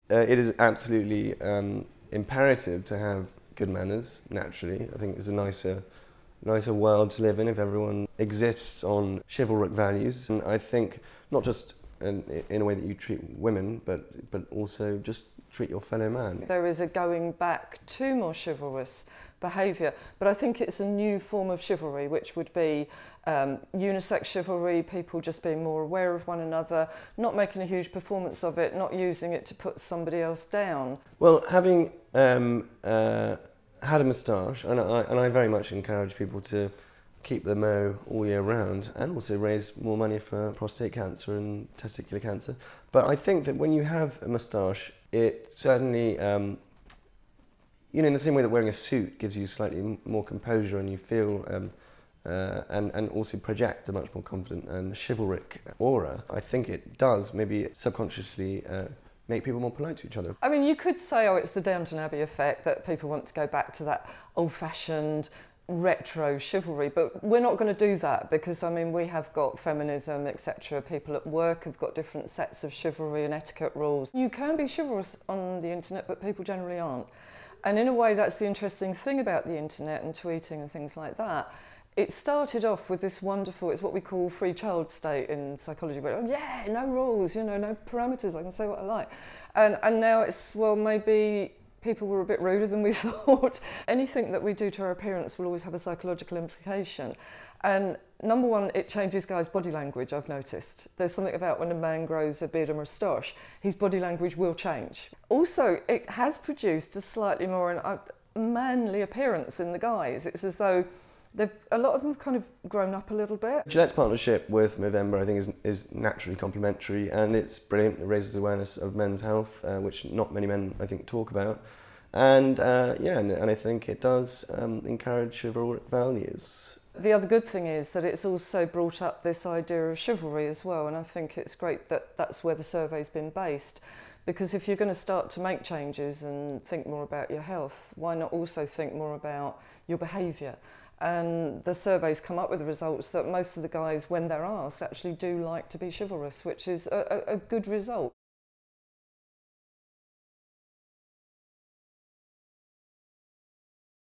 It is absolutely imperative to have good manners, naturally. I think it's a nicer world to live in if everyone exists on chivalric values. And I think not just in a way that you treat women, but also just treat your fellow man. There is a going back to more chivalrous behaviour, but I think it's a new form of chivalry, which would be unisex chivalry, people just being more aware of one another, not making a huge performance of it, not using it to put somebody else down. Well, having had a moustache, and I very much encourage people to keep the mo all year round and also raise more money for prostate cancer and testicular cancer. But I think that when you have a moustache, it certainly, you know, in the same way that wearing a suit gives you slightly more composure and you feel, and also project a much more confident and chivalric aura, I think it does maybe subconsciously make people more polite to each other. I mean, you could say, oh, it's the Downton Abbey effect, that people want to go back to that old-fashioned, retro chivalry, but we're not going to do that because, I mean, we have got feminism, etc. People at work have got different sets of chivalry and etiquette rules. You can be chivalrous on the internet, but people generally aren't. And in a way, that's the interesting thing about the internet and tweeting and things like that. It started off with this wonderful, it's what we call free child state in psychology, where, oh yeah, no rules, you know, no parameters, I can say what I like. And now it's, well, maybe people were a bit ruder than we thought. Anything that we do to our appearance will always have a psychological implication. And number one, it changes guys' body language, I've noticed. There's something about when a man grows a beard and moustache, his body language will change. Also, it has produced a slightly more manly appearance in the guys. It's as though a lot of them have kind of grown up a little bit. Gillette's partnership with Movember, I think, is naturally complementary, and it's brilliant. It raises awareness of men's health, which not many men, I think, talk about. And yeah, and I think it does encourage chivalric values. The other good thing is that it's also brought up this idea of chivalry as well, and I think it's great that that's where the survey's been based. Because if you're going to start to make changes and think more about your health, why not also think more about your behaviour? And the surveys come up with the results that most of the guys, when they're asked, actually do like to be chivalrous, which is a good result.